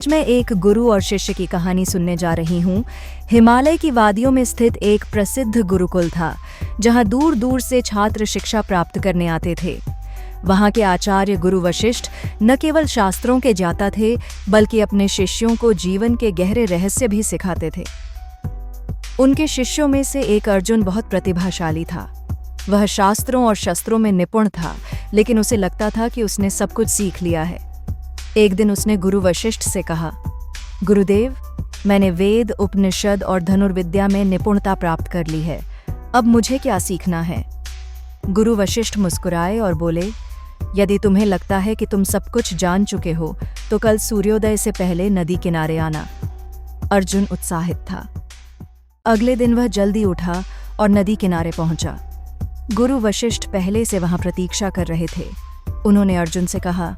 आज मैं एक गुरु और शिष्य की कहानी सुनने जा रही हूँ। हिमालय की वादियों में स्थित एक प्रसिद्ध गुरुकुल था, जहाँ दूर दूर से छात्र शिक्षा प्राप्त करने आते थे। वहाँ के आचार्य गुरु वशिष्ठ न केवल शास्त्रों के ज्ञाता थे, बल्कि अपने शिष्यों को जीवन के गहरे रहस्य भी सिखाते थे। उनके शिष्यों में से एक अर्जुन बहुत प्रतिभाशाली था। वह शास्त्रों और शस्त्रों में निपुण था, लेकिन उसे लगता था कि उसने सब कुछ सीख लिया है। एक दिन उसने गुरु वशिष्ठ से कहा, गुरुदेव, मैंने वेद, उपनिषद और धनुर्विद्या में निपुणता प्राप्त कर ली है। अब मुझे क्या सीखना है? गुरु वशिष्ठ मुस्कुराए और बोले, यदि तुम्हें लगता है कि तुम सब कुछ जान चुके हो, तो कल सूर्योदय से पहले नदी किनारे आना। अर्जुन उत्साहित था। अगले दिन वह जल्दी उठा और नदी किनारे पहुंचा। गुरु वशिष्ठ पहले से वहां प्रतीक्षा कर रहे थे। उन्होंने अर्जुन से कहा,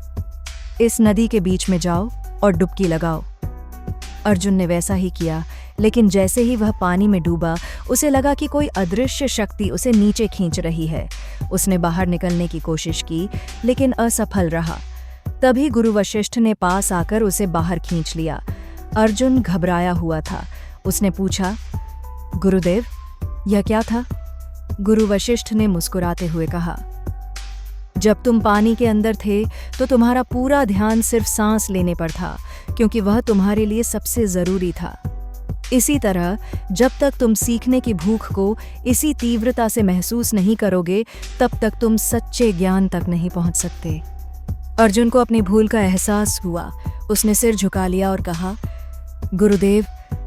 इस नदी के बीच में जाओ और डुबकी लगाओ। अर्जुन ने वैसा ही किया, लेकिन जैसे ही वह पानी में डूबा, उसे लगा कि कोई अदृश्य शक्ति उसे नीचे खींच रही है। उसने बाहर निकलने की कोशिश की, लेकिन असफल रहा। तभी गुरु वशिष्ठ ने पास आकर उसे बाहर खींच लिया। अर्जुन घबराया हुआ था। उसने पूछा, गुरुदेव, यह क्या था? गुरु वशिष्ठ ने मुस्कुराते हुए कहा, जब तुम पानी के अंदर थे तो तुम्हारा पूरा ध्यान सिर्फ सांस लेने पर था, क्योंकि वह तुम्हारे लिए सबसे जरूरी था। इसी तरह जब तक तुम सीखने की भूख को इसी तीव्रता से महसूस नहीं करोगे, तब तक तुम सच्चे ज्ञान तक नहीं पहुंच सकते। अर्जुन को अपनी भूल का एहसास हुआ। उसने सिर झुका लिया और कहा, गुरुदेव,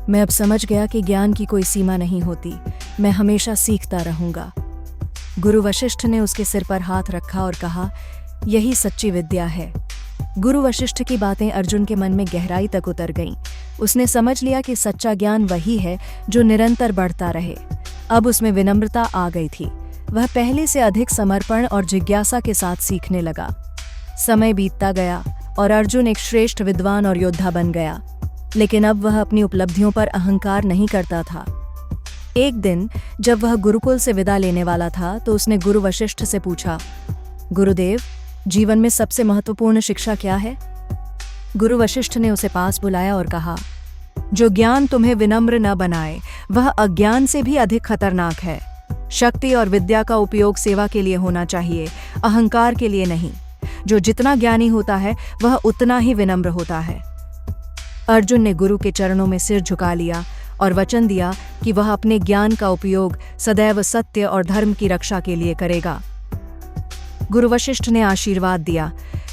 मैं अब समझ गया कि ज्ञान की कोई सीमा नहीं होती। मैं हमेशा सीखता रहूंगा। गुरु वशिष्ठ ने उसके सिर पर हाथ रखा और कहा, यही सच्ची विद्या है। गुरु वशिष्ठ की बातें अर्जुन के मन में गहराई तक उतर गईं। उसने समझ लिया कि सच्चा ज्ञान वही है जो निरंतर बढ़ता रहे। अब उसमें विनम्रता आ गई थी। वह पहले से अधिक समर्पण और जिज्ञासा के साथ सीखने लगा। समय बीतता गया और अर्जुन एक श्रेष्ठ विद्वान और योद्धा बन गया। लेकिन अब वह अपनी उपलब्धियों पर अहंकार नहीं करता था। एक दिन जब वह गुरुकुल से विदा लेने वाला था, तो उसने गुरु वशिष्ठ से पूछा, गुरुदेव, जीवन में सबसे महत्वपूर्ण शिक्षा क्या है? गुरु वशिष्ठ ने उसे पास बुलाया और कहा, जो ज्ञान तुम्हें विनम्र न बनाए, वह अज्ञान से भी अधिक खतरनाक है। शक्ति और विद्या का उपयोग सेवा के लिए होना चाहिए, अहंकार के लिए नहीं। जो जितना ज्ञानी होता है, वह उतना ही विनम्र होता है। अर्जुन ने गुरु के चरणों में सिर झुका लिया और वचन दिया कि वह अपने ज्ञान का उपयोग सदैव सत्य और धर्म की रक्षा के लिए करेगा। गुरु वशिष्ठ ने आशीर्वाद दिया,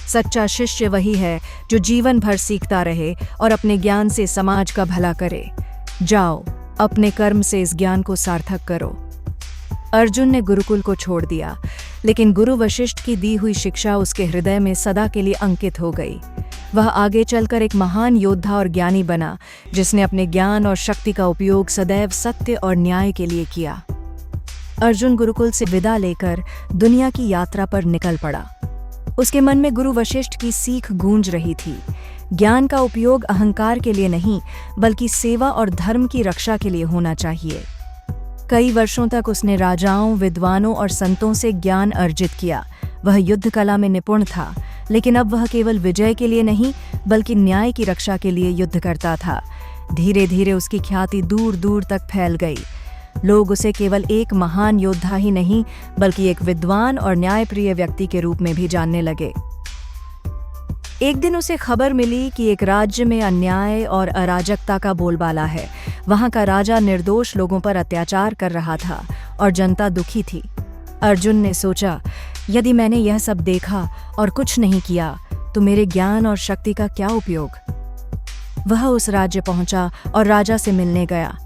सच्चा शिष्य वही है जो जीवन भर सीखता रहे और अपने ज्ञान से समाज का भला करे। जाओ, अपने कर्म से इस ज्ञान को सार्थक करो। अर्जुन ने गुरुकुल को छोड़ दिया, लेकिन गुरु वशिष्ठ की दी हुई शिक्षा उसके हृदय में सदा के लिए अंकित हो गई। वह आगे चलकर एक महान योद्धा और ज्ञानी बना, जिसने अपने ज्ञान और शक्ति का उपयोग सदैव सत्य और न्याय के लिए किया। अर्जुन गुरुकुल से विदा लेकर दुनिया की यात्रा पर निकल पड़ा। उसके मन में गुरु वशिष्ठ की सीख गूंज रही थी। ज्ञान का उपयोग अहंकार के लिए नहीं, बल्कि सेवा और धर्म की रक्षा के लिए होना चाहिए। कई वर्षों तक उसने राजाओं, विद्वानों और संतों से ज्ञान अर्जित किया। वह युद्ध कला में निपुण था, लेकिन अब वह केवल विजय के लिए नहीं, बल्कि न्याय की रक्षा के लिए युद्ध करता था। धीरे धीरे उसकी ख्याति दूर दूर तक फैल गई। लोग उसे केवल एक महान योद्धा ही नहीं, बल्कि एक विद्वान और न्यायप्रिय व्यक्ति के रूप में भी जानने लगे। एक दिन उसे खबर मिली कि एक राज्य में अन्याय और अराजकता का बोलबाला है। वहां का राजा निर्दोष लोगों पर अत्याचार कर रहा था और जनता दुखी थी। अर्जुन ने सोचा, यदि मैंने यह सब देखा और कुछ नहीं किया, तो मेरे ज्ञान और शक्ति का क्या उपयोग? वह उस राज्य पहुंचा और राजा से मिलने गया।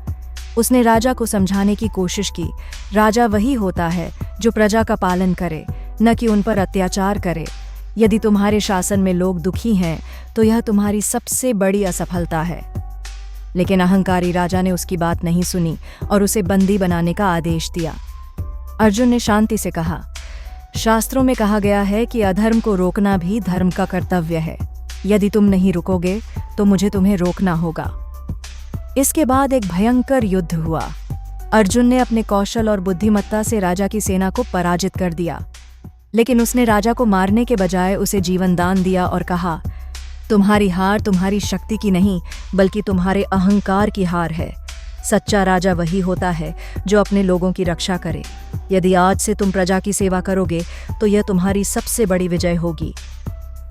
उसने राजा को समझाने की कोशिश की। राजा वही होता है जो प्रजा का पालन करे, न कि उन पर अत्याचार करे। यदि तुम्हारे शासन में लोग दुखी हैं, तो यह तुम्हारी सबसे बड़ी असफलता है। लेकिन अहंकारी राजा ने उसकी बात नहीं सुनी और उसे बंदी बनाने का आदेश दिया। अर्जुन ने शांति से कहा, शास्त्रों में कहा गया है कि अधर्म को रोकना भी धर्म का कर्तव्य है। यदि तुम नहीं रुकोगे, तो मुझे तुम्हें रोकना होगा। इसके बाद एक भयंकर युद्ध हुआ। अर्जुन ने अपने कौशल और बुद्धिमत्ता से राजा की सेना को पराजित कर दिया। लेकिन उसने राजा को मारने के बजाय उसे जीवन दान दिया और कहा, तुम्हारी हार तुम्हारी शक्ति की नहीं, बल्कि तुम्हारे अहंकार की हार है। सच्चा राजा वही होता है जो अपने लोगों की रक्षा करे। यदि आज से तुम प्रजा की सेवा करोगे तो यह तुम्हारी सबसे बड़ी विजय होगी।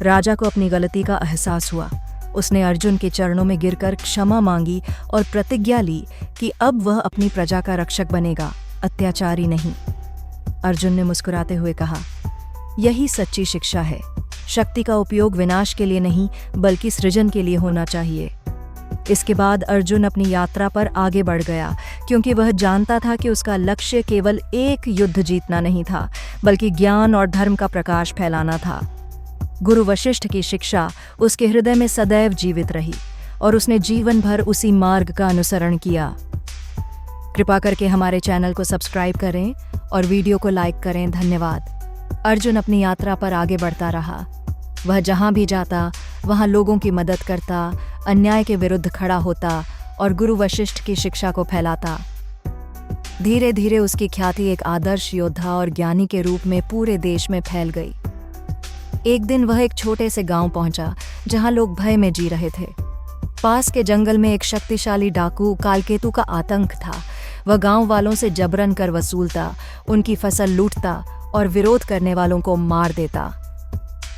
राजा को अपनी गलती का एहसास हुआ। उसने अर्जुन के चरणों में गिरकर क्षमा मांगी और प्रतिज्ञा ली कि अब वह अपनी प्रजा का रक्षक बनेगा, अत्याचारी नहीं। अर्जुन ने मुस्कुराते हुए कहा, यही सच्ची शिक्षा है। शक्ति का उपयोग विनाश के लिए नहीं, बल्कि सृजन के लिए होना चाहिए। इसके बाद अर्जुन अपनी यात्रा पर आगे बढ़ गया, क्योंकि वह जानता था कि उसका लक्ष्य केवल एक युद्ध जीतना नहीं था, बल्कि ज्ञान और धर्म का प्रकाश फैलाना था। गुरु वशिष्ठ की शिक्षा उसके हृदय में सदैव जीवित रही और उसने जीवन भर उसी मार्ग का अनुसरण किया। कृपा करके हमारे चैनल को सब्सक्राइब करें और वीडियो को लाइक करें। धन्यवाद। अर्जुन अपनी यात्रा पर आगे बढ़ता रहा। वह जहाँ भी जाता वहाँ लोगों की मदद करता, अन्याय के विरुद्ध खड़ा होता और गुरु वशिष्ठ की शिक्षा को फैलाता। धीरे धीरे उसकी ख्याति एक आदर्श योद्धा और ज्ञानी के रूप में पूरे देश में फैल गई। एक दिन वह एक छोटे से गांव पहुंचा जहां लोग भय में जी रहे थे। पास के जंगल में एक शक्तिशाली डाकू कालकेतु का आतंक था। वह गांव वालों से जबरन कर वसूलता, उनकी फसल लूटता और विरोध करने वालों को मार देता।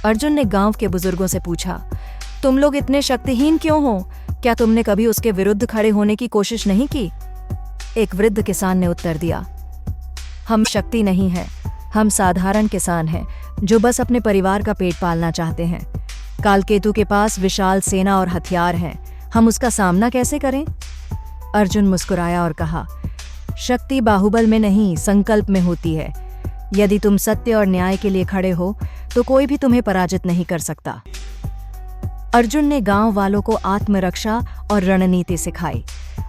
अर्जुन ने गांव के बुजुर्गों से पूछा, तुम लोग इतने शक्तिहीन क्यों हो? क्या तुमने कभी उसके विरुद्ध खड़े होने की कोशिश नहीं की? एक वृद्ध किसान ने उत्तर दिया, हम शक्ति नहीं है, हम साधारण किसान हैं जो बस अपने परिवार का पेट पालना चाहते हैं। कालकेतु के पास विशाल सेना और हथियार हैं, हम उसका सामना कैसे करें? अर्जुन मुस्कुराया और कहा, शक्ति बाहुबल में नहीं, संकल्प में होती है। यदि तुम सत्य और न्याय के लिए खड़े हो तो कोई भी तुम्हें पराजित नहीं कर सकता। अर्जुन ने गांव वालों को आत्मरक्षा और रणनीति सिखाई।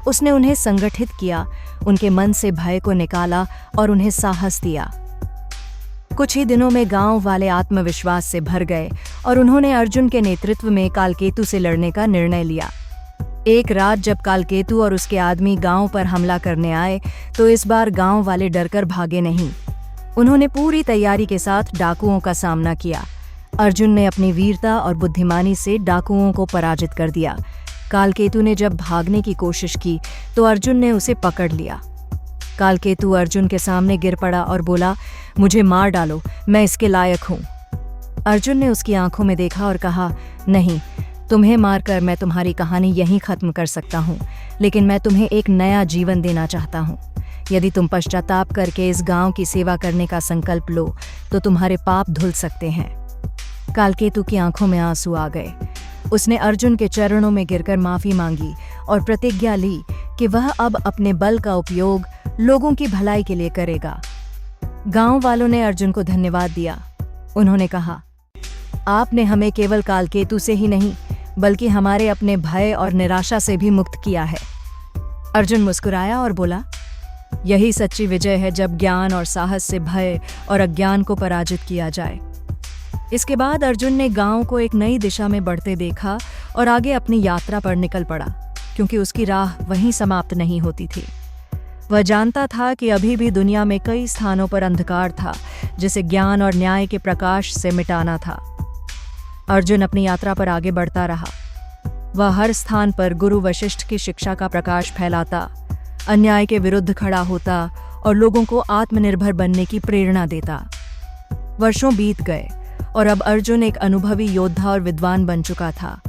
उसने उन्हें संगठित किया, उनके मन से भय को निकाला और उन्हें साहस दिया। कुछ ही दिनों में गांव वाले आत्मविश्वास से भर गए और उन्होंने अर्जुन के नेतृत्व में कालकेतु से लड़ने का निर्णय लिया। एक रात जब कालकेतु और उसके आदमी गांव पर हमला करने आए तो इस बार गांव वाले डरकर भागे नहीं। उन्होंने पूरी तैयारी के साथ डाकुओं का सामना किया। अर्जुन ने अपनी वीरता और बुद्धिमानी से डाकुओं को पराजित कर दिया। कालकेतु ने जब भागने की कोशिश की तो अर्जुन ने उसे पकड़ लिया। कालकेतु अर्जुन के सामने गिर पड़ा और बोला, मुझे मार डालो, मैं इसके लायक हूँ। अर्जुन ने उसकी आंखों में देखा और कहा, नहीं, तुम्हें मारकर मैं तुम्हारी कहानी यहीं खत्म कर सकता हूँ, लेकिन मैं तुम्हें एक नया जीवन देना चाहता हूँ। यदि तुम पश्चाताप करके इस गांव की सेवा करने का संकल्प लो तो तुम्हारे पाप धुल सकते हैं। कालकेतु की आंखों में आंसू आ गए। उसने अर्जुन के चरणों में गिरकर माफी मांगी और प्रतिज्ञा ली कि वह अब अपने बल का उपयोग लोगों की भलाई के लिए करेगा। गांव वालों ने अर्जुन को धन्यवाद दिया। उन्होंने कहा, आपने हमें केवल कालकेतु से ही नहीं, बल्कि हमारे अपने भय और निराशा से भी मुक्त किया है। अर्जुन मुस्कुराया और बोला, यही सच्ची विजय है जब ज्ञान और साहस से भय और अज्ञान को पराजित किया जाए। इसके बाद अर्जुन ने गांव को एक नई दिशा में बढ़ते देखा और आगे अपनी यात्रा पर निकल पड़ा, क्योंकि उसकी राह वहीं समाप्त नहीं होती थी। वह जानता था कि अभी भी दुनिया में कई स्थानों पर अंधकार था, जिसे ज्ञान और न्याय के प्रकाश से मिटाना था। अर्जुन अपनी यात्रा पर आगे बढ़ता रहा। वह हर स्थान पर गुरु वशिष्ठ की शिक्षा का प्रकाश फैलाता, अन्याय के विरुद्ध खड़ा होता और लोगों को आत्मनिर्भर बनने की प्रेरणा देता। वर्षों बीत गए और अब अर्जुन एक अनुभवी योद्धा और विद्वान बन चुका था,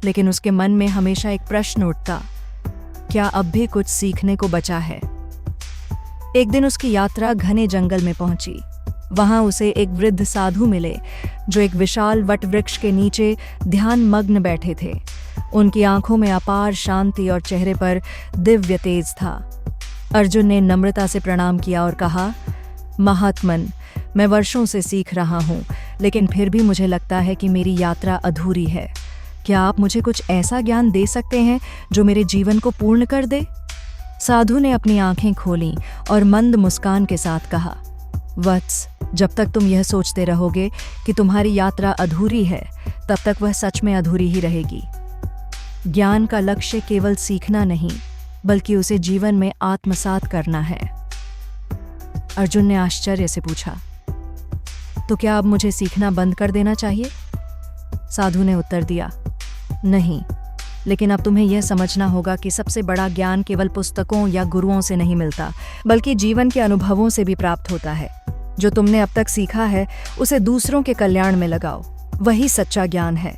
लेकिन उसके मन में हमेशा एक प्रश्न उठता, क्या अब भी कुछ सीखने को बचा है? एक दिन उसकी यात्रा घने जंगल में पहुंची। वहां उसे एक वृद्ध साधु मिले जो एक विशाल वटवृक्ष के नीचे ध्यान मग्न बैठे थे। उनकी आंखों में अपार शांति और चेहरे पर दिव्य तेज था। अर्जुन ने नम्रता से प्रणाम किया और कहा, महात्मन, मैं वर्षों से सीख रहा हूँ, लेकिन फिर भी मुझे लगता है कि मेरी यात्रा अधूरी है। क्या आप मुझे कुछ ऐसा ज्ञान दे सकते हैं जो मेरे जीवन को पूर्ण कर दे? साधु ने अपनी आंखें खोलीं और मंद मुस्कान के साथ कहा, वत्स, जब तक तुम यह सोचते रहोगे कि तुम्हारी यात्रा अधूरी है, तब तक वह सच में अधूरी ही रहेगी। ज्ञान का लक्ष्य केवल सीखना नहीं, बल्कि उसे जीवन में आत्मसात करना है। अर्जुन ने आश्चर्य से पूछा, तो क्या अब मुझे सीखना बंद कर देना चाहिए? साधु ने उत्तर दिया, नहीं, लेकिन अब तुम्हें यह समझना होगा कि सबसे बड़ा ज्ञान केवल पुस्तकों या गुरुओं से नहीं मिलता, बल्कि जीवन के अनुभवों से भी प्राप्त होता है। जो तुमने अब तक सीखा है उसे दूसरों के कल्याण में लगाओ, वही सच्चा ज्ञान है।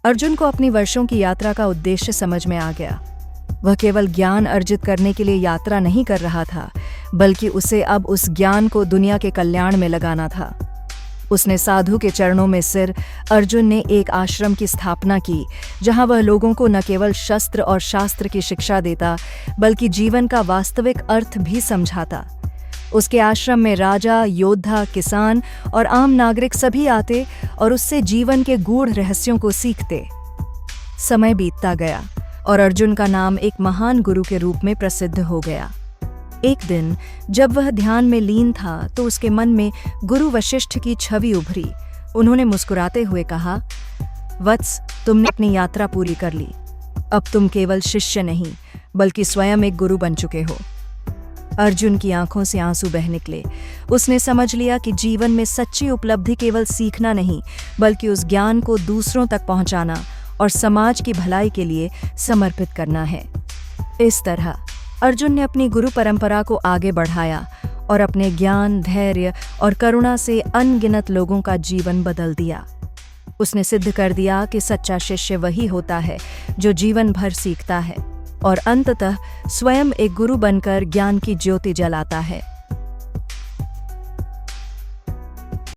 अर्जुन को अपनी वर्षों की यात्रा का उद्देश्य समझ में आ गया। वह केवल ज्ञान अर्जित करने के लिए यात्रा नहीं कर रहा था, बल्कि उसे अब उस ज्ञान को दुनिया के कल्याण में लगाना था। उसने साधु के चरणों में सिर अर्जुन ने एक आश्रम की स्थापना की, जहां वह लोगों को न केवल शस्त्र और शास्त्र की शिक्षा देता, बल्कि जीवन का वास्तविक अर्थ भी समझाता। उसके आश्रम में राजा, योद्धा, किसान और आम नागरिक सभी आते और उससे जीवन के गूढ़ रहस्यों को सीखते। समय बीतता गया और अर्जुन का नाम एक महान गुरु के रूप में प्रसिद्ध हो गया। एक दिन जब वह ध्यान में लीन था तो उसके मन में गुरु वशिष्ठ की छवि उभरी। उन्होंने मुस्कुराते हुए कहा, वत्स, तुमने अपनी यात्रा पूरी कर ली। अब तुम केवल शिष्य नहीं, बल्कि स्वयं एक गुरु बन चुके हो। अर्जुन की आंखों से आंसू बह निकले। उसने समझ लिया कि जीवन में सच्ची उपलब्धि केवल सीखना नहीं, बल्कि उस ज्ञान को दूसरों तक पहुंचाना और समाज की भलाई के लिए समर्पित करना है। इस तरह अर्जुन ने अपनी गुरु परंपरा को आगे बढ़ाया और अपने ज्ञान, धैर्य और करुणा से अनगिनत लोगों का जीवन बदल दिया। उसने सिद्ध कर दिया कि सच्चा शिष्य वही होता है जो जीवन भर सीखता है और अंततः स्वयं एक गुरु बनकर ज्ञान की ज्योति जलाता है।